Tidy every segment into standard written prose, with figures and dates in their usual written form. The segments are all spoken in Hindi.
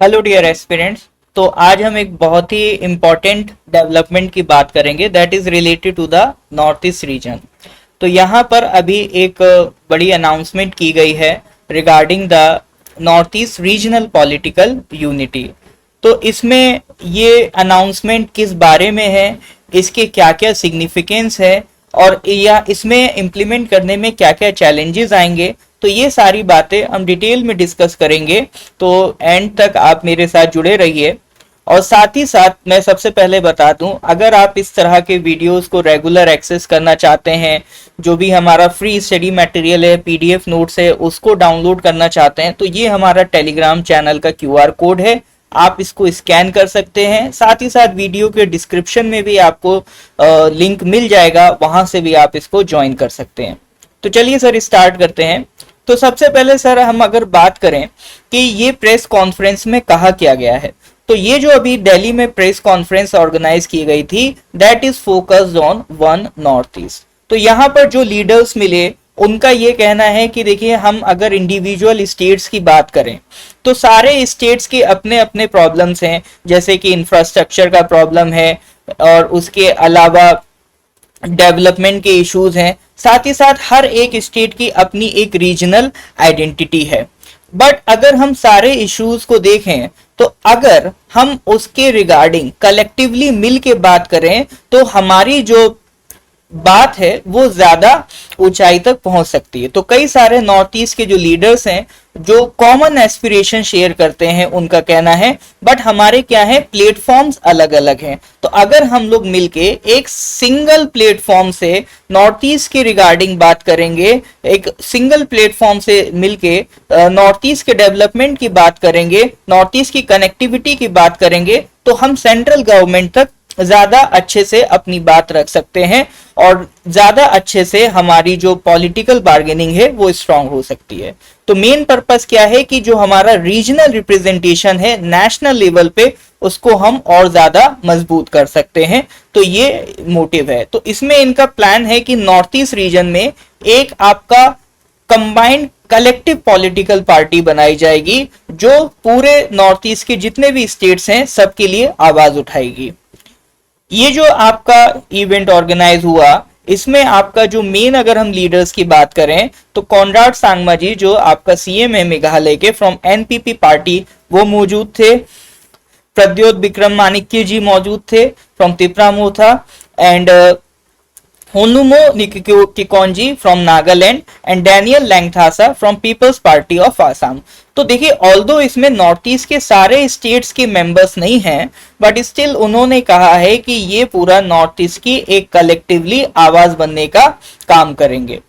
Hello dear aspirants. तो आज हम एक बहुत ही इम्पॉर्टेंट डेवलपमेंट की बात करेंगे that is related to the north east region. तो यहाँ पर अभी एक बड़ी अनाउंसमेंट की गई है regarding the north east regional political unity. तो इसमें ये अनाउंसमेंट किस बारे में है, इसके क्या क्या सिग्निफिकेंस है और या इसमें इम्प्लीमेंट करने में क्या क्या चैलेंजेस आएंगे, तो ये सारी बातें हम डिटेल में डिस्कस करेंगे। तो एंड तक आप मेरे साथ जुड़े रहिए। और साथ ही साथ मैं सबसे पहले बता दूं, अगर आप इस तरह के वीडियोस को रेगुलर एक्सेस करना चाहते हैं, जो भी हमारा फ्री स्टडी मटेरियल है, पीडीएफ नोट्स है, उसको डाउनलोड करना चाहते हैं, तो ये हमारा टेलीग्राम चैनल का क्यूआर कोड है, आप इसको स्कैन कर सकते हैं। साथ ही साथ वीडियो के डिस्क्रिप्शन में भी आपको लिंक मिल जाएगा, वहां से भी आप इसको ज्वाइन कर सकते हैं। तो चलिए सर स्टार्ट करते हैं। तो सबसे पहले सर हम अगर बात करें कि ये प्रेस कॉन्फ्रेंस में कहा क्या गया है, तो ये जो अभी दिल्ली में प्रेस कॉन्फ्रेंस ऑर्गेनाइज की गई थी that is focused on one north east. तो यहाँ पर जो लीडर्स मिले उनका ये कहना है कि देखिए, हम अगर इंडिविजुअल स्टेट्स की बात करें तो सारे स्टेट्स के अपने अपने प्रॉब्लम्स हैं, जैसे कि इंफ्रास्ट्रक्चर का प्रॉब्लम है और उसके अलावा डेवलपमेंट के इश्यूज हैं। साथ ही साथ हर एक स्टेट की अपनी एक रीजनल आइडेंटिटी है। बट अगर हम सारे इश्यूज को देखें तो अगर हम उसके रिगार्डिंग कलेक्टिवली मिल के बात करें तो हमारी जो बात है वो ज्यादा ऊंचाई तक पहुंच सकती है। तो कई सारे नॉर्थ ईस्ट के जो लीडर्स हैं जो कॉमन एस्पिरेशन शेयर करते हैं, उनका कहना है, बट हमारे क्या है, प्लेटफॉर्म्स अलग अलग हैं। तो अगर हम लोग मिलके एक सिंगल प्लेटफॉर्म से नॉर्थ ईस्ट के रिगार्डिंग बात करेंगे, एक सिंगल प्लेटफॉर्म से मिलके नॉर्थ ईस्ट के डेवलपमेंट की बात करेंगे, नॉर्थ ईस्ट की कनेक्टिविटी की बात करेंगे, तो हम सेंट्रल गवर्नमेंट तक ज्यादा अच्छे से अपनी बात रख सकते हैं और ज्यादा अच्छे से हमारी जो पॉलिटिकल बार्गेनिंग है वो स्ट्रांग हो सकती है। तो मेन पर्पस क्या है कि जो हमारा रीजनल रिप्रेजेंटेशन है नेशनल लेवल पे, उसको हम और ज्यादा मजबूत कर सकते हैं। तो ये मोटिव है। तो इसमें इनका प्लान है कि नॉर्थ ईस्ट रीजन में एक आपका कंबाइंड कलेक्टिव पॉलिटिकल पार्टी बनाई जाएगी जो पूरे नॉर्थ ईस्ट के जितने भी स्टेट्स हैं सबके लिए आवाज उठाएगी। ये जो आपका इवेंट ऑर्गेनाइज हुआ, इसमें आपका जो मेन, अगर हम लीडर्स की बात करें तो कॉनराड सांगमा जी जो आपका सीएम है मेघालय के फ्रॉम एनपीपी पार्टी, वो मौजूद थे। प्रद्योत विक्रम मानिक्य जी मौजूद थे from Tipra Motha and Honumo Nikonji from Nagaland and Daniel Langthasa from people's party of Assam. तो देखिए, ऑल्दो इसमें नॉर्थ ईस्ट के सारे स्टेट्स के मेंबर्स नहीं हैं, बट स्टिल उन्होंने कहा है कि ये पूरा नॉर्थ ईस्ट की एक कलेक्टिवली आवाज बनने का काम करेंगे।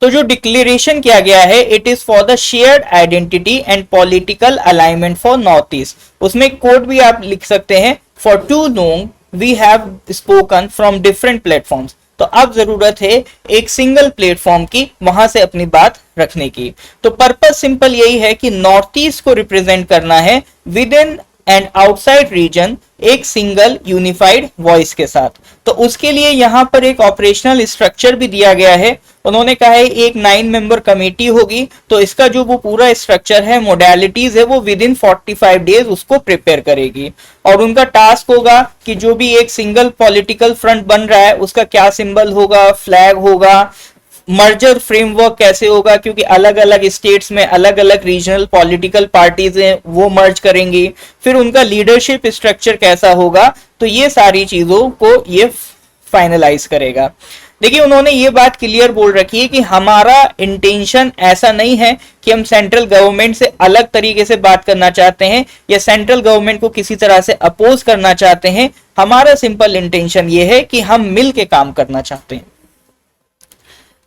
तो जो डिक्लेरेशन किया गया है, it is for the shared identity and political alignment for north east. उसमें कोड भी आप लिख सकते हैं, for too long we have spoken from different platforms. तो अब जरूरत है एक सिंगल प्लेटफॉर्म की, वहां से अपनी बात रखने की। तो पर्पस सिंपल यही है कि नॉर्थ ईस्ट को रिप्रेजेंट करना है with in and outside region एक सिंगल यूनिफाइड वॉइस के साथ। तो उसके लिए यहां पर एक ऑपरेशनल स्ट्रक्चर भी दिया गया है। उन्होंने कहा है एक 9 मेंबर कमेटी होगी, तो इसका जो वो पूरा स्ट्रक्चर है, मोडालिटीज है, वो विद इन 45 डेज उसको प्रिपेयर करेगी। और उनका टास्क होगा कि जो भी एक सिंगल पॉलिटिकल फ्रंट बन रहा है उसका क्या सिंबल होगा, फ्लैग होगा, मर्जर फ्रेमवर्क कैसे होगा, क्योंकि अलग अलग स्टेट्स में अलग अलग रीजनल पॉलिटिकल पार्टीज हैं, वो मर्ज करेंगी, फिर उनका लीडरशिप स्ट्रक्चर कैसा होगा, तो ये सारी चीजों को ये फाइनलाइज करेगा। देखिए, उन्होंने ये बात क्लियर बोल रखी है कि हमारा इंटेंशन ऐसा नहीं है कि हम सेंट्रल गवर्नमेंट से अलग तरीके से बात करना चाहते हैं या सेंट्रल गवर्नमेंट को किसी तरह से अपोज करना चाहते हैं। हमारा सिंपल इंटेंशन ये है कि हम मिल के काम करना चाहते हैं।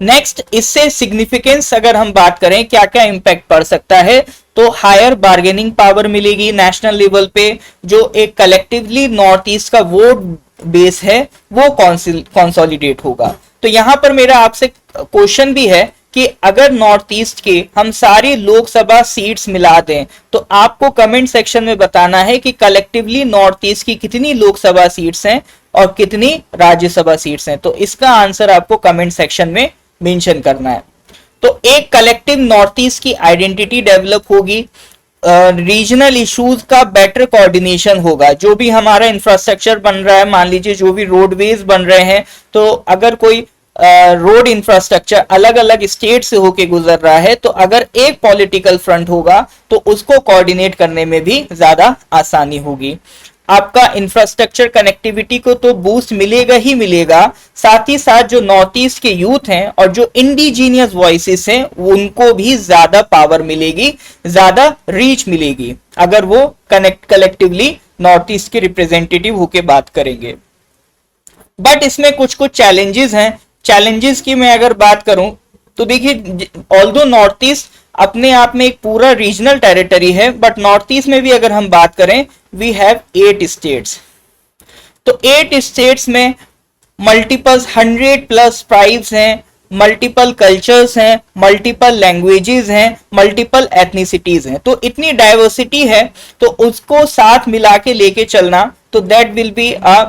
नेक्स्ट, इससे सिग्निफिकेंस अगर हम बात करें क्या क्या इंपैक्ट पड़ सकता है, तो हायर बार्गेनिंग पावर मिलेगी नेशनल लेवल पे। जो एक कलेक्टिवली नॉर्थ ईस्ट का वोट बेस है वो कंसोलिडेट होगा। तो यहां पर मेरा आपसे क्वेश्चन भी है कि अगर नॉर्थ ईस्ट के हम सारी लोकसभा सीट्स मिला दें तो आपको कमेंट सेक्शन में बताना है कि कलेक्टिवली नॉर्थ ईस्ट की कितनी लोकसभा सीट्स हैं और कितनी राज्यसभा सीट्स हैं। तो इसका आंसर आपको कमेंट सेक्शन में मेंशन करना है। तो एक कलेक्टिव नॉर्थ ईस्ट की आइडेंटिटी डेवलप होगी, रीजनल इश्यूज का बेटर कोऑर्डिनेशन होगा। जो भी हमारा इंफ्रास्ट्रक्चर बन रहा है, मान लीजिए जो भी रोडवेज बन रहे हैं, तो अगर कोई रोड इंफ्रास्ट्रक्चर अलग अलग स्टेट से होके गुजर रहा है, तो अगर एक पॉलिटिकल फ्रंट होगा तो उसको कोऑर्डिनेट करने में भी ज्यादा आसानी होगी। आपका इंफ्रास्ट्रक्चर कनेक्टिविटी को तो बूस्ट मिलेगा ही मिलेगा, साथ ही साथ जो नॉर्थ ईस्ट के यूथ हैं और जो इंडिजीनियस वॉइसेस हैं उनको भी ज्यादा पावर मिलेगी, ज्यादा रीच मिलेगी अगर वो कलेक्टिवली नॉर्थ ईस्ट के रिप्रेजेंटेटिव होके बात करेंगे। बट इसमें कुछ कुछ चैलेंजेस हैं। चैलेंजेस की मैं अगर बात करूं तो देखिए, ऑल्दो नॉर्थ ईस्ट अपने आप में एक पूरा रीजनल टेरिटरी है, बट नॉर्थ ईस्ट में भी अगर हम बात करें, वी हैव 8 स्टेट्स। तो 8 स्टेट्स में मल्टीपल 100+ ट्राइब्स हैं, मल्टीपल कल्चर्स हैं, मल्टीपल लैंग्वेजेस हैं, मल्टीपल एथनिसिटीज हैं। तो इतनी डाइवर्सिटी है, तो उसको साथ मिला के लेके चलना, तो that will be a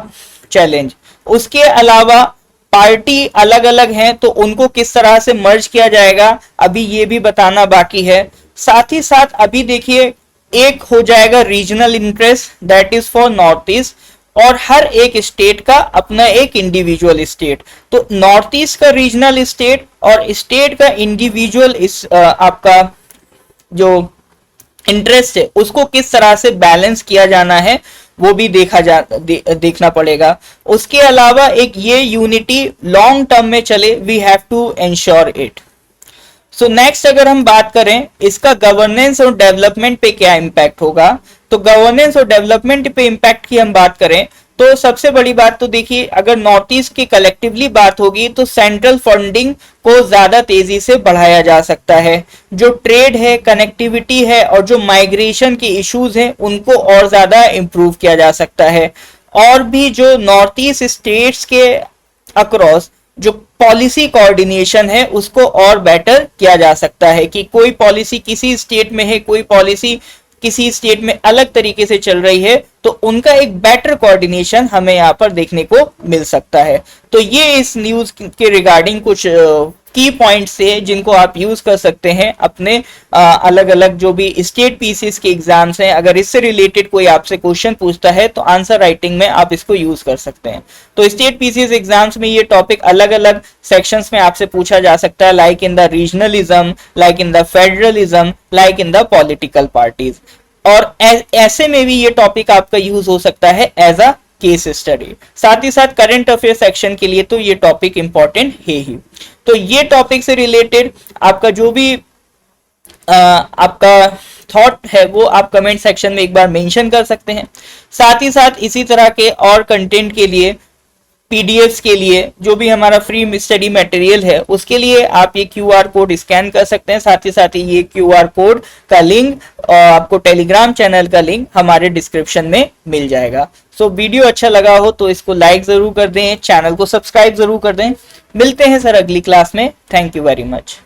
challenge. उसके अलावा पार्टी अलग अलग हैं, तो उनको किस तरह से मर्ज किया जाएगा, अभी ये भी बताना बाकी है। साथ ही साथ अभी देखिए, एक हो जाएगा regional interest, that is for north east, और हर एक स्टेट का अपना एक इंडिविजुअल स्टेट। तो नॉर्थ ईस्ट का रीजनल स्टेट और स्टेट का इंडिविजुअल आपका जो इंटरेस्ट है उसको किस तरह से बैलेंस किया जाना है, वो भी देखना पड़ेगा। उसके अलावा एक ये यूनिटी लॉन्ग टर्म में चले, we have to ensure it. So next अगर हम बात करें इसका गवर्नेंस और डेवलपमेंट पे क्या इम्पैक्ट होगा, तो गवर्नेंस और डेवलपमेंट पे इम्पैक्ट की हम बात करें तो सबसे बड़ी बात तो देखिए, अगर नॉर्थ ईस्ट की कलेक्टिवली बात होगी तो सेंट्रल फंडिंग को ज्यादा तेजी से बढ़ाया जा सकता है। जो ट्रेड है, कनेक्टिविटी है और जो माइग्रेशन के इश्यूज हैं उनको और ज्यादा इंप्रूव किया जा सकता है। और भी जो नॉर्थ ईस्ट स्टेट्स के अक्रॉस जो पॉलिसी कोऑर्डिनेशन है उसको और बेटर किया जा सकता है, कि कोई पॉलिसी किसी स्टेट में है, कोई पॉलिसी किसी स्टेट में अलग तरीके से चल रही है, तो उनका एक बेटर कोऑर्डिनेशन हमें यहाँ पर देखने को मिल सकता है। तो ये इस न्यूज के रिगार्डिंग कुछ की पॉइंट्स है जिनको आप यूज कर सकते हैं अपने अलग अलग जो भी स्टेट पीसीस के एग्जाम्स हैं। अगर इससे रिलेटेड कोई आपसे क्वेश्चन पूछता है तो आंसर राइटिंग में आप इसको यूज कर सकते हैं। तो स्टेट पीसीस एग्जाम्स में ये टॉपिक अलग अलग सेक्शंस में आपसे पूछा जा सकता है, like in the regionalism, like in the federalism, like in the political parties. और ऐसे में भी ये टॉपिक आपका यूज हो सकता है एज अ केस स्टडी। साथ ही साथ करंट अफेयर सेक्शन के लिए तो ये टॉपिक इंपॉर्टेंट है ही। तो ये टॉपिक से रिलेटेड आपका जो भी आपका थॉट है वो आप कमेंट सेक्शन में एक बार मेंशन कर सकते हैं। साथ ही साथ इसी तरह के और कंटेंट के लिए, पीडीएफ्स के लिए, जो भी हमारा फ्री स्टडी मटेरियल है उसके लिए आप ये क्यूआर कोड स्कैन कर सकते हैं। साथ ही ये क्यूआर कोड का लिंक आपको टेलीग्राम चैनल का लिंक हमारे डिस्क्रिप्शन में मिल जाएगा। सो वीडियो अच्छा लगा हो तो इसको लाइक जरूर कर दें, चैनल को सब्सक्राइब जरूर कर दें। मिलते हैं सर अगली क्लास में। Thank you very much.